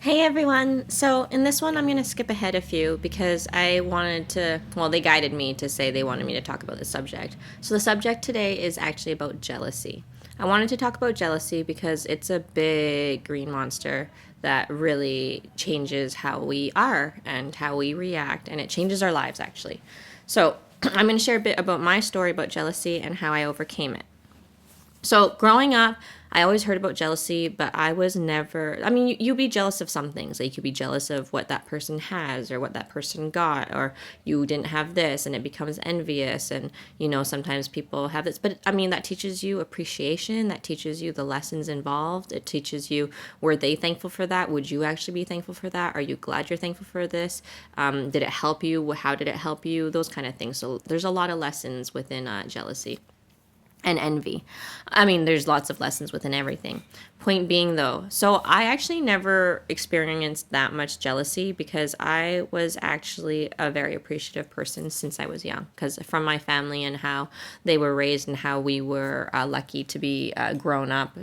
Hey everyone! So, in this one, I'm going to skip ahead a few because I wanted to, well, they guided me to say they wanted me to talk about this subject. So, the subject today is actually about jealousy. I wanted to talk about jealousy because it's a big green monster that really changes how we are and how we react, and it changes our lives actually. So, I'm going to share a bit about my story about jealousy and how I overcame it. So growing up, I always heard about jealousy, but I was never, I mean, you be jealous of some things. Like you could be jealous of what that person has or what that person got, or you didn't have this and it becomes envious. And, sometimes people have this, but I mean, that teaches you appreciation. That teaches you the lessons involved. It teaches you, were they thankful for that? Would you actually be thankful for that? Are you glad you're thankful for this? Did it help you? How did it help you? Those kind of things. So there's a lot of lessons within jealousy and envy. I mean, there's lots of lessons within everything. Point being, though, so I actually never experienced that much jealousy because I was actually a very appreciative person since I was young. Because from my family and how they were raised and how we were lucky to be grown up,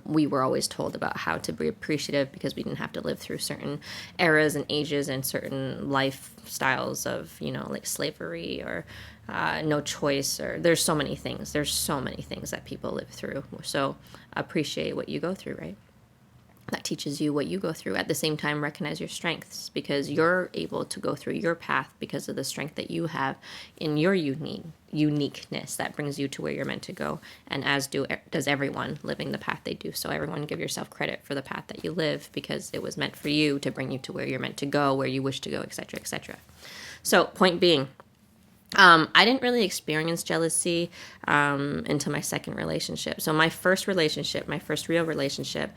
we were always told about how to be appreciative because we didn't have to live through certain eras and ages and certain lifestyles of, like slavery or no choice, or there's so many things. There's so many things that people live through. So appreciate what you go through, right? That teaches you what you go through. At the same time, recognize your strengths because you're able to go through your path because of the strength that you have in your uniqueness that brings you to where you're meant to go. And does everyone living the path they do. So everyone give yourself credit for the path that you live because it was meant for you to bring you to where you're meant to go, where you wish to go, etc., etc. So point being, I didn't really experience jealousy until my second relationship. So my first relationship, my first real relationship,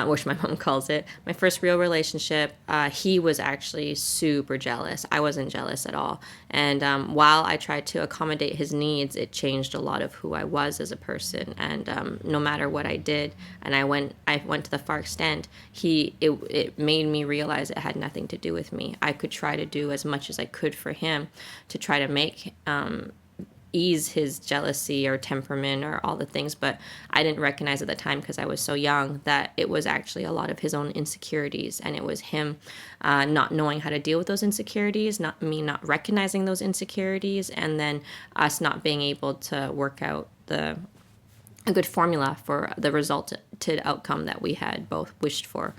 which my mom calls it, my first real relationship, he was actually super jealous. I wasn't jealous at all. And while I tried to accommodate his needs, it changed a lot of who I was as a person. And no matter what I did, and I went to the far extent, it made me realize it had nothing to do with me. I could try to do as much as I could for him to try to make ease his jealousy or temperament or all the things, but I didn't recognize at the time because I was so young that it was actually a lot of his own insecurities, and it was him not knowing how to deal with those insecurities, not me not recognizing those insecurities, and then us not being able to work out a good formula for the resulted outcome that we had both wished for.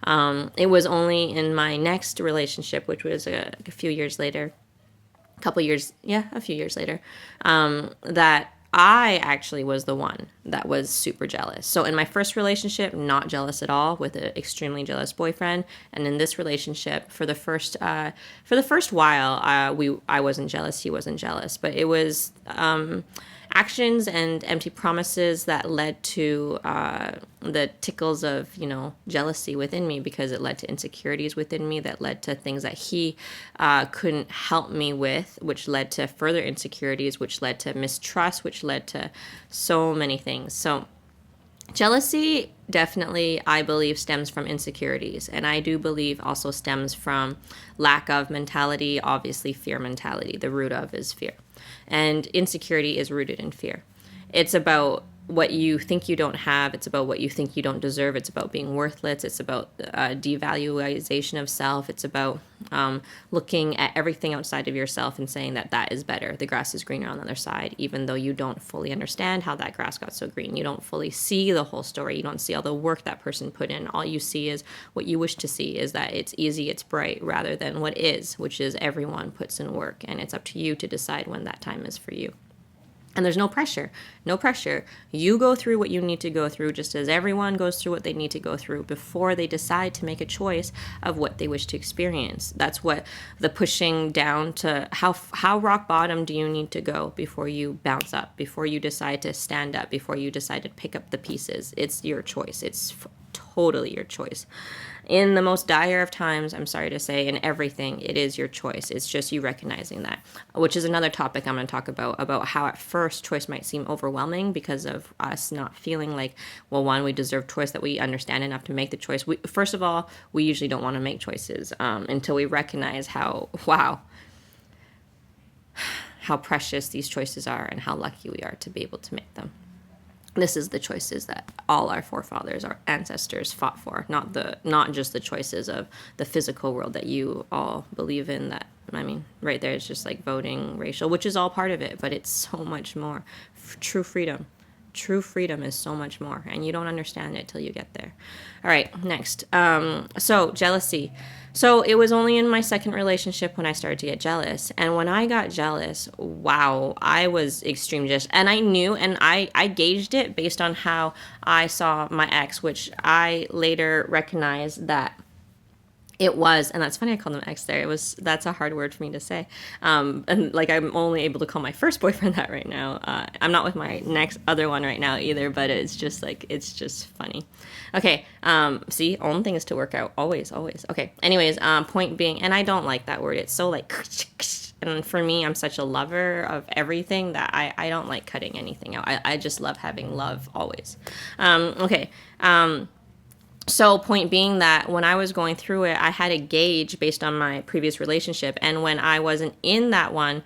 It was only in my next relationship, which was a few years later, a few years later, that I actually was the one that was super jealous. So in my first relationship, not jealous at all with an extremely jealous boyfriend, and in this relationship, for the first while, I wasn't jealous, he wasn't jealous, but it was actions and empty promises that led to the tickles of jealousy within me, because it led to insecurities within me that led to things that he couldn't help me with, which led to further insecurities, which led to mistrust, which led to so many things. So jealousy definitely, I believe, stems from insecurities, and I do believe also stems from lack of mentality. Obviously, fear mentality, the root of is fear, and insecurity is rooted in fear. It's about what you think you don't have. It's about what you think you don't deserve. It's about being worthless. It's about devaluation of self. It's about looking at everything outside of yourself and saying that is better. The grass is greener on the other side, even though you don't fully understand how that grass got so green. You don't fully see the whole story. You don't see all the work that person put in. All you see is what you wish to see, is that it's easy, it's bright, rather than what is, which is everyone puts in work, and it's up to you to decide when that time is for you. And there's no pressure. No pressure. You go through what you need to go through, just as everyone goes through what they need to go through before they decide to make a choice of what they wish to experience. That's what the pushing down to how rock bottom do you need to go before you bounce up, before you decide to stand up, before you decide to pick up the pieces. It's your choice. It's totally your choice. In the most dire of times, I'm sorry to say, in everything, it is your choice. It's just you recognizing that, which is another topic I'm going to talk about how at first choice might seem overwhelming because of us not feeling like, well, one, we deserve choice, that we understand enough to make the choice. First of all, we usually don't want to make choices until we recognize how precious these choices are and how lucky we are to be able to make them. This is the choices that all our forefathers, our ancestors fought for, not just the choices of the physical world that you all believe in. That, I mean, right there is just like voting, racial, which is all part of it, but it's so much more. True freedom. True freedom is so much more, and you don't understand it till you get there. All right, next. So jealousy. So it was only in my second relationship when I started to get jealous. And when I got jealous, wow, I was extreme jealous. And I knew, and I gauged it based on how I saw my ex, which I later recognized that it was, and that's funny I called him ex there. That's a hard word for me to say. And like I'm only able to call my first boyfriend that right now. I'm not with my next other one right now either, but it's just funny. Okay, see, only thing is to work out. Always, always. Okay, anyways, point being, and I don't like that word. It's so like, and for me, I'm such a lover of everything that I don't like cutting anything out. I just love having love always. Okay. So point being that when I was going through it, I had a gauge based on my previous relationship. And when I wasn't in that one,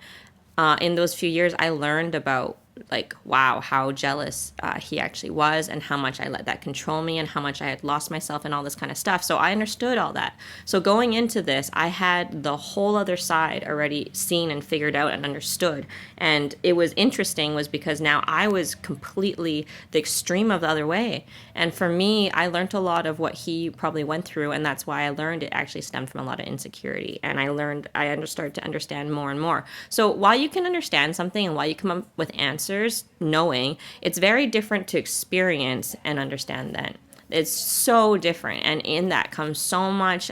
in those few years, I learned about like, wow, how jealous he actually was, and how much I let that control me, and how much I had lost myself and all this kind of stuff. So I understood all that. So going into this, I had the whole other side already seen and figured out and understood. And it was interesting was because now I was completely the extreme of the other way. And for me, I learned a lot of what he probably went through, and that's why I learned it actually stemmed from a lot of insecurity. And I started to understand more and more. So while you can understand something and while you come up with answers, knowing, it's very different to experience and understand then. It's so different, and in that comes so much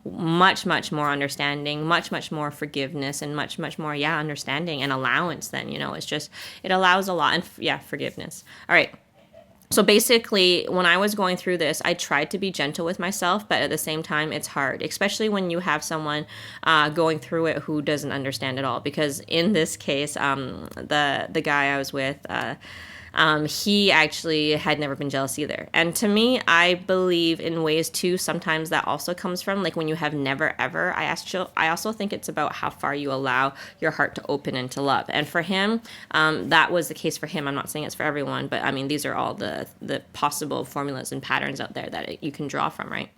much more understanding, much more forgiveness, and much more understanding and allowance. Then it's just, it allows a lot. And forgiveness. All right. So basically, when I was going through this, I tried to be gentle with myself, but at the same time, it's hard, especially when you have someone going through it who doesn't understand at all. Because in this case, the guy I was with, he actually had never been jealous either. And to me, I believe in ways too, sometimes that also comes from like when you have never ever. I also think it's about how far you allow your heart to open into love. And for him, that was the case for him. I'm not saying it's for everyone, but I mean, these are all the possible formulas and patterns out there that you can draw from, right?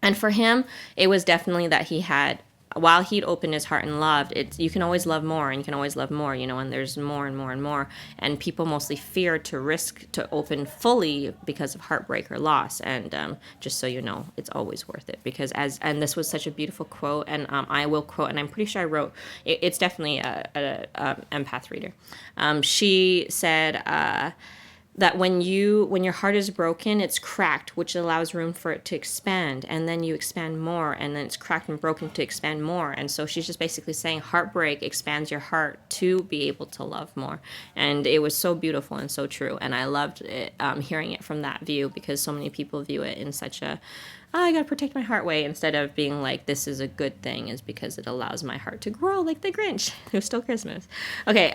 And for him, it was definitely that he had, while he'd opened his heart and loved, you can always love more, and you can always love more, and there's more and more and more. And people mostly fear to risk to open fully because of heartbreak or loss. And just so you know, it's always worth it, because and this was such a beautiful quote, and I will quote, and I'm pretty sure I wrote, it's definitely a empath reader. She said, that when your heart is broken, it's cracked, which allows room for it to expand, and then you expand more, and then it's cracked and broken to expand more. And so she's just basically saying heartbreak expands your heart to be able to love more. And it was so beautiful and so true, and I loved it, hearing it from that view, because so many people view it in such a, I gotta protect my heart way, instead of being like, this is a good thing, is because it allows my heart to grow like the Grinch. It was still Christmas. Okay,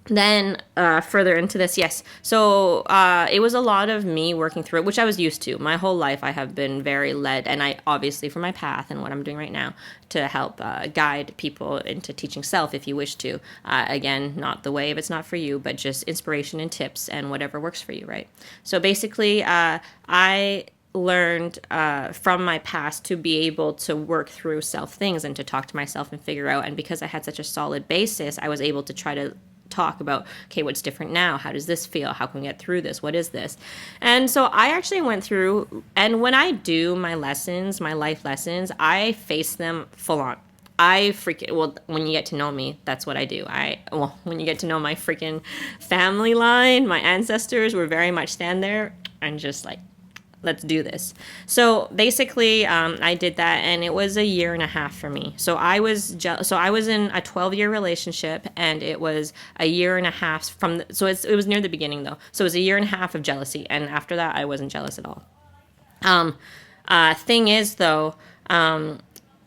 then further into this, yes. So it was a lot of me working through it, which I was used to. My whole life I have been very led, and I obviously for my path and what I'm doing right now to help guide people into teaching self if you wish to. Again, not the way if it's not for you, but just inspiration and tips and whatever works for you, right? So basically, I learned from my past to be able to work through self things and to talk to myself and figure out. And because I had such a solid basis, I was able to try to talk about, okay, what's different now? How does this feel? How can we get through this? What is this? And so I actually went through, and when I do my lessons, my life lessons, I face them full on. When you get to know me, that's what I do. When you get to know my freaking family line, my ancestors will very much stand there and just like, let's do this. So basically, I did that, and it was a year and a half for me. So I was in a 12-year relationship, and it was a year and a half it was near the beginning though. So it was a year and a half of jealousy, and after that, I wasn't jealous at all. Thing is though,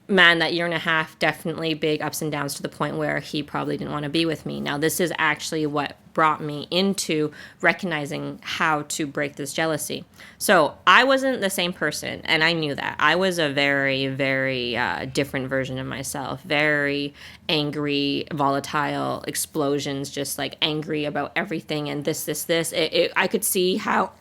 man, that year and a half, definitely big ups and downs to the point where he probably didn't want to be with me. Now, this is actually what brought me into recognizing how to break this jealousy. So I wasn't the same person, and I knew that. I was a very, very different version of myself. Very angry, volatile explosions, just like angry about everything and this. I could see how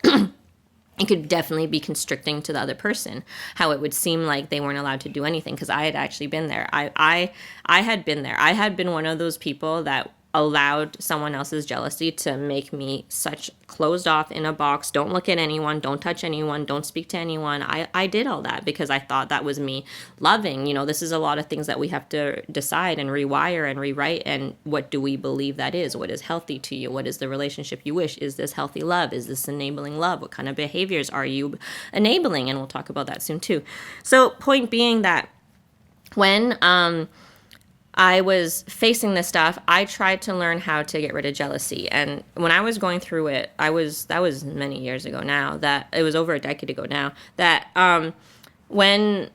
it could definitely be constricting to the other person, how it would seem like they weren't allowed to do anything, because I had actually been there. I had been there. I had been one of those people that allowed someone else's jealousy to make me such closed off in a box. Don't look at anyone, don't touch anyone, don't speak to anyone. I did all that because I thought that was me loving. This is a lot of things that we have to decide and rewire and rewrite. And what do we believe that is? What is healthy to you? What is the relationship you wish? Is this healthy love? Is this enabling love? What kind of behaviors are you enabling? And we'll talk about that soon too. So point being that when I was facing this stuff, I tried to learn how to get rid of jealousy. And when I was going through it, that was many years ago now, that it was over a decade ago now, that when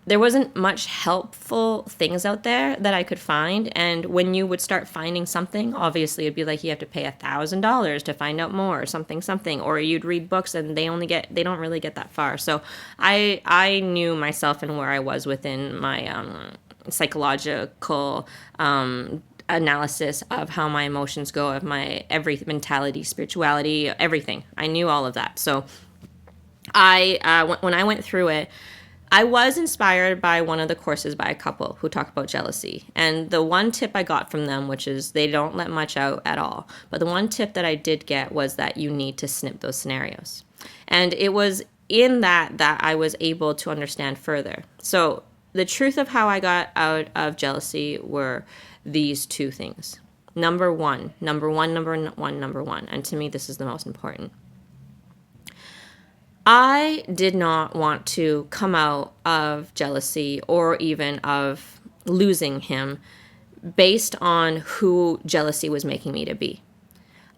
there wasn't much helpful things out there that I could find. And when you would start finding something, obviously it'd be like you have to pay $1,000 to find out more, or something, or you'd read books and they don't really get that far. So I knew myself and where I was within my psychological analysis of how my emotions go, of my every mentality, spirituality, everything. I knew all of that. So when I went through it, I was inspired by one of the courses by a couple who talk about jealousy. And the one tip I got from them, which is they don't let much out at all, but the one tip that I did get was that you need to snip those scenarios. And it was in that I was able to understand further. So the truth of how I got out of jealousy were these two things. Number one. And to me, this is the most important. I did not want to come out of jealousy or even of losing him based on who jealousy was making me to be.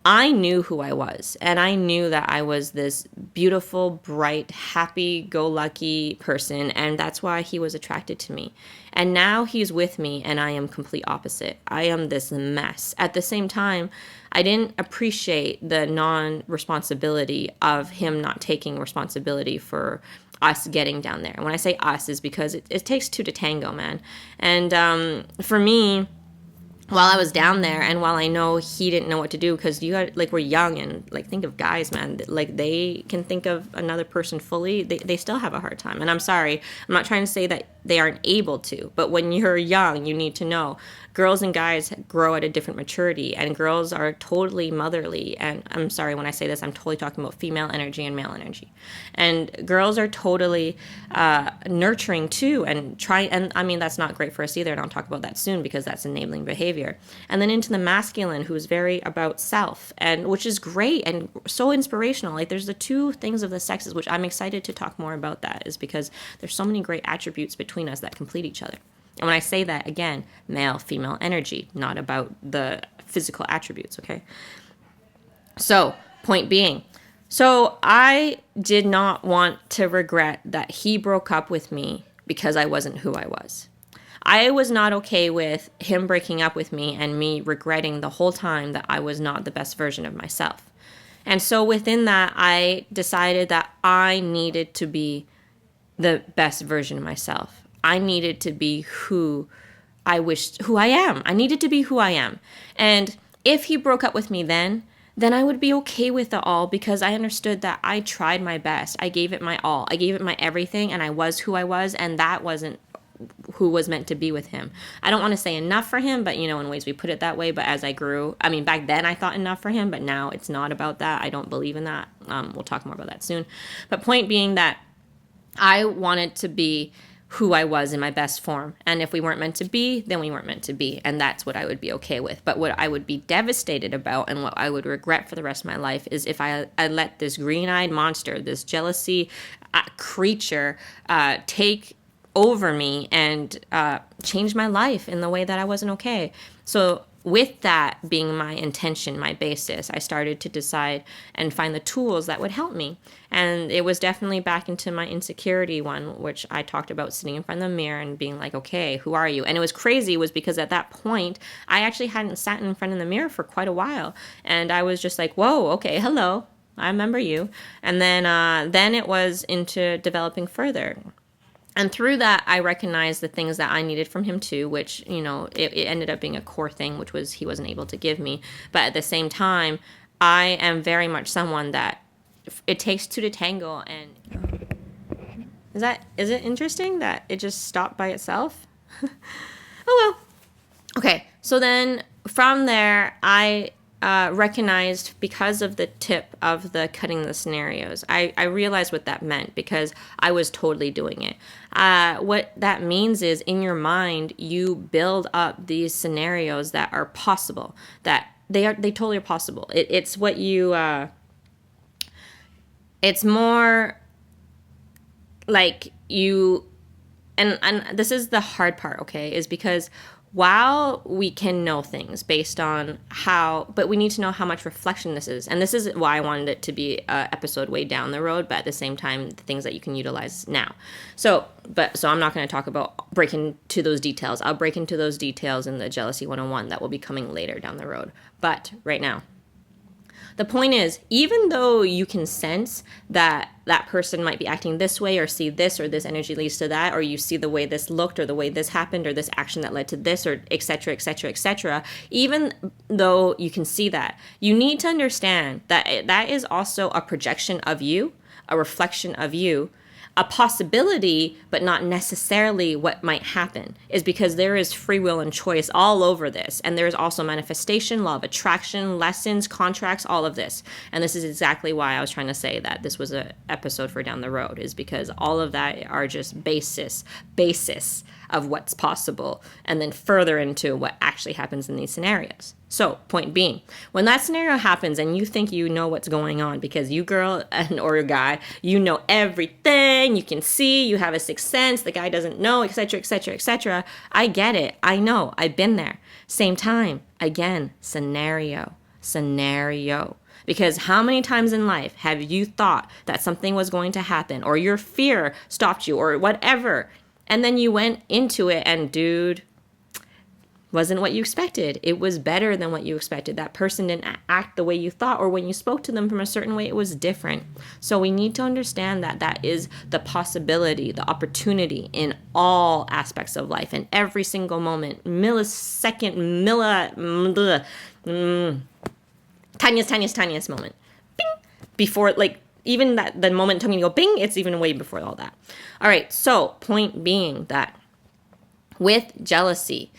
I knew who I was, and I knew that I was this beautiful, bright, happy-go-lucky person, and that's why he was attracted to me. And now he's with me, and I am complete opposite. I am this mess. At the same time, I didn't appreciate the non-responsibility of him not taking responsibility for us getting down there. And when I say us, is because it takes two to tango, man. And for me, while I was down there, and while I know he didn't know what to do, because we're young, and think of guys, man, they can think of another person fully, they still have a hard time. And I'm sorry, I'm not trying to say that they aren't able to, but when you're young, you need to know girls and guys grow at a different maturity, and girls are totally motherly. And I'm sorry when I say this, I'm totally talking about female energy and male energy. And girls are totally nurturing too, and I mean, that's not great for us either, and I'll talk about that soon because that's enabling behavior. And then into the masculine, who's very about self, and which is great and so inspirational. There's the two things of the sexes, which I'm excited to talk more about, that is because there's so many great attributes between us that complete each other. And when I say that, again, male, female energy, not about the physical attributes, okay? So, point being, so I did not want to regret that he broke up with me because I wasn't who I was. I was not okay with him breaking up with me and me regretting the whole time that I was not the best version of myself. And so within that, I decided that I needed to be the best version of myself. I needed to be who I am. I needed to be who I am. And if he broke up with me then I would be okay with it all, because I understood that I tried my best. I gave it my all. I gave it my everything, and I was who I was, and that wasn't who was meant to be with him. I don't want to say enough for him, but in ways we put it that way. But as I grew, I mean, back then I thought enough for him, but now it's not about that. I don't believe in that. We'll talk more about that soon. But point being that I wanted to be who I was in my best form. And if we weren't meant to be, then we weren't meant to be. And that's what I would be okay with. But what I would be devastated about, and what I would regret for the rest of my life, is if I let this green-eyed monster, this jealousy creature, take over me and change my life in the way that I wasn't okay. So with that being my intention, my basis, I started to decide and find the tools that would help me. And it was definitely back into my insecurity one, which I talked about, sitting in front of the mirror and being like, okay, who are you? And it was crazy, was because at that point, I actually hadn't sat in front of the mirror for quite a while. And I was just like, whoa, okay, hello, I remember you. And then it was into developing further. And through that, I recognized the things that I needed from him too, which, it ended up being a core thing, which was he wasn't able to give me. But at the same time, I am very much someone that it takes two to tango. And is it interesting that it just stopped by itself? Oh, well. Okay. So then from there, I recognized, because of the tip of the cutting the scenarios, I realized what that meant, because I was totally doing it. What that means is, in your mind, you build up these scenarios that are possible, that they totally are possible. It's what you, it's more like you, and this is the hard part, okay, is because while we can know things based on but we need to know how much reflection this is. And this is why I wanted it to be an episode way down the road, but at the same time, the things that you can utilize now. So I'm not going to talk about breaking to those details. I'll break into those details in the Jealousy 101 that will be coming later down the road. But right now, the point is, even though you can sense that that person might be acting this way, or see this, or this energy leads to that, or you see the way this looked, or the way this happened, or this action that led to this, or et cetera, et cetera, et cetera, even though you can see that, you need to understand that that is also a projection of you, a reflection of you, a possibility, but not necessarily what might happen, is because there is free will and choice all over this. And there's also manifestation, law of attraction, lessons, contracts, all of this. And this is exactly why I was trying to say that this was an episode for down the road, is because all of that are just basis of what's possible, and then further into what actually happens in these scenarios. So, point being, when that scenario happens and you think you know what's going on, because you girl or guy, you know everything, you can see, you have a sixth sense, the guy doesn't know, etc., etc., etc. I get it. I know. I've been there. Same time, again, scenario. Because how many times in life have you thought that something was going to happen, or your fear stopped you, or whatever, and then you went into it and, dude, wasn't what you expected. It was better than what you expected. That person didn't act the way you thought, or when you spoke to them from a certain way, it was different. So we need to understand that that is the possibility, the opportunity in all aspects of life, in every single moment, millisecond, tiniest moment. Bing! Before, like, even that, the moment tongue, you go bing, it's even way before all that. All right, so point being that with jealousy,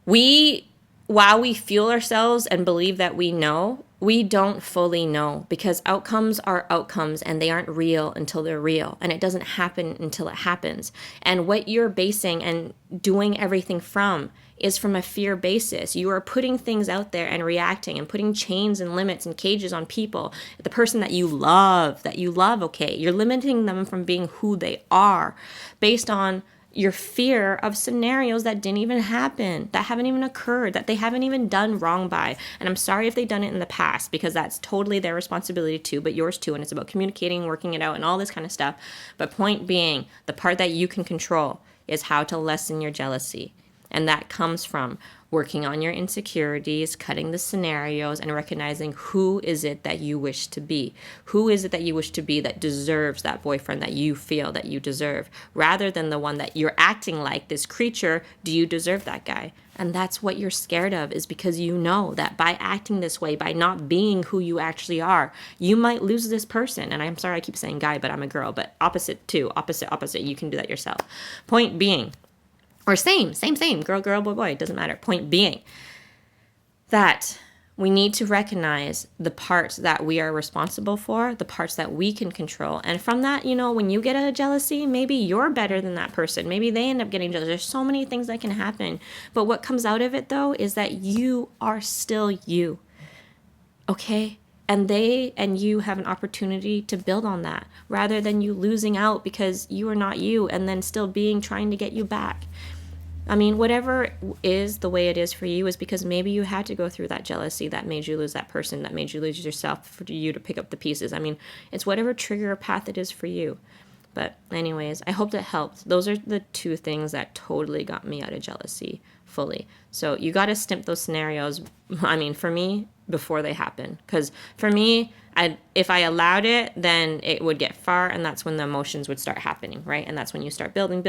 while we fuel ourselves and believe that we know, we don't fully know, because outcomes are outcomes and they aren't real until they're real, and it doesn't happen until it happens. And what you're basing and doing everything from is from a fear basis. You are putting things out there and reacting and putting chains and limits and cages on people. The person that you love, okay, you're limiting them from being who they are based on your fear of scenarios that didn't even happen, that haven't even occurred, that they haven't even done wrong by. And I'm sorry if they've done it in the past, because that's totally their responsibility too, but yours too. And it's about communicating, working it out, and all this kind of stuff. But point being, the part that you can control is how to lessen your jealousy. And that comes from working on your insecurities, cutting the scenarios, and recognizing who is it that you wish to be. Who is it that you wish to be that deserves that boyfriend that you feel that you deserve, rather than the one that you're acting like this creature. Do you deserve that guy? And that's what you're scared of, is because you know that by acting this way, by not being who you actually are, you might lose this person. And I'm sorry I keep saying guy, but I'm a girl, but opposite too, opposite. You can do that yourself. Point being, or same, girl, boy, it doesn't matter. Point being that we need to recognize the parts that we are responsible for, the parts that we can control. And from that, when you get a jealousy, maybe you're better than that person. Maybe they end up getting jealous. There's so many things that can happen. But what comes out of it, though, is that you are still you. Okay? And they and you have an opportunity to build on that, rather than you losing out because you are not you and then still trying to get you back. I mean, whatever is the way it is for you is because maybe you had to go through that jealousy that made you lose that person, that made you lose yourself, for you to pick up the pieces. I mean, it's whatever trigger path it is for you. But anyways, I hope that helped. Those are the two things that totally got me out of jealousy fully. So you got to snip those scenarios. I mean, for me, before they happen. Because for me, if I allowed it, then it would get far, and that's when the emotions would start happening, right? And that's when you start building.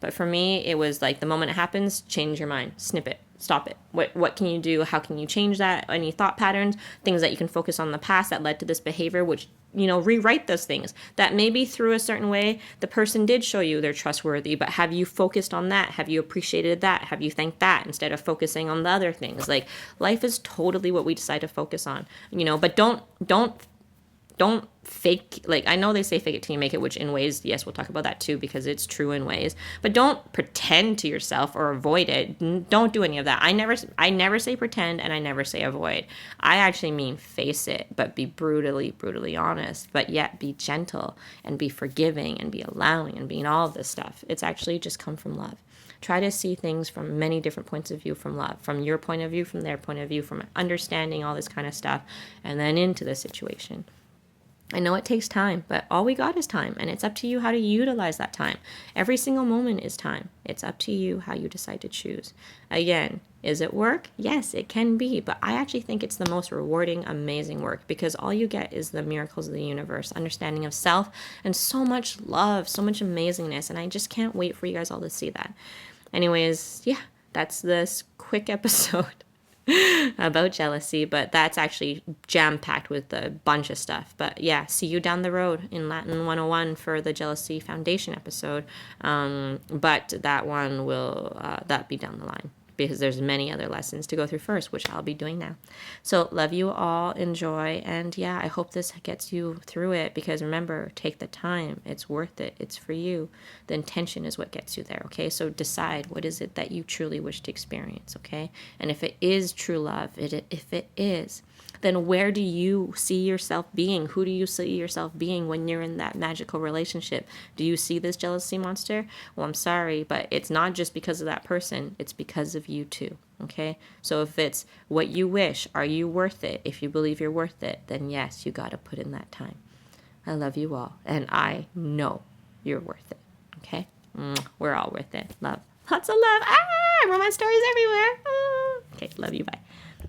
But for me, it was like the moment it happens, change your mind, snip it, stop it. What can you do? How can you change that? Any thought patterns, things that you can focus on the past that led to this behavior, which, rewrite those things. That maybe through a certain way, the person did show you they're trustworthy, but have you focused on that? Have you appreciated that? Have you thanked that instead of focusing on the other things? Like, life is totally what we decide to focus on, but don't fake, like, I know they say fake it till you make it, which in ways, yes, we'll talk about that too, because it's true in ways, but don't pretend to yourself or avoid it. Don't do any of that. I never say pretend, and I never say avoid. I actually mean face it, but be brutally honest, but yet be gentle and be forgiving and be allowing and being all of this stuff. It's actually just come from love. Try to see things from many different points of view from love, from your point of view, from their point of view, from understanding all this kind of stuff, and then into the situation. I know it takes time, but all we got is time, and it's up to you how to utilize that time. Every single moment is time. It's up to you how you decide to choose. Again, is it work? Yes, it can be, but I actually think it's the most rewarding, amazing work, because all you get is the miracles of the universe, understanding of self, and so much love, so much amazingness, and I just can't wait for you guys all to see that. Anyways, yeah, that's this quick episode about jealousy, but that's actually jam-packed with a bunch of stuff. But yeah, see you down the road in Latin 101 for the Jealousy Foundation episode. But that one will that be down the line, because there's many other lessons to go through first, which I'll be doing now. So love you all, enjoy, and yeah, I hope this gets you through it, because remember, take the time. It's worth it. It's for you. The intention is what gets you there, okay? So decide, what is it that you truly wish to experience, okay? And if it is true love, if it is, then where do you see yourself being? Who do you see yourself being when you're in that magical relationship? Do you see this jealousy monster? Well, I'm sorry, but it's not just because of that person. It's because of you too, okay? So if it's what you wish, are you worth it? If you believe you're worth it, then yes, you got to put in that time. I love you all, and I know you're worth it, okay? We're all worth it. Love. Lots of love. Romance stories everywhere. Okay, love you. Bye.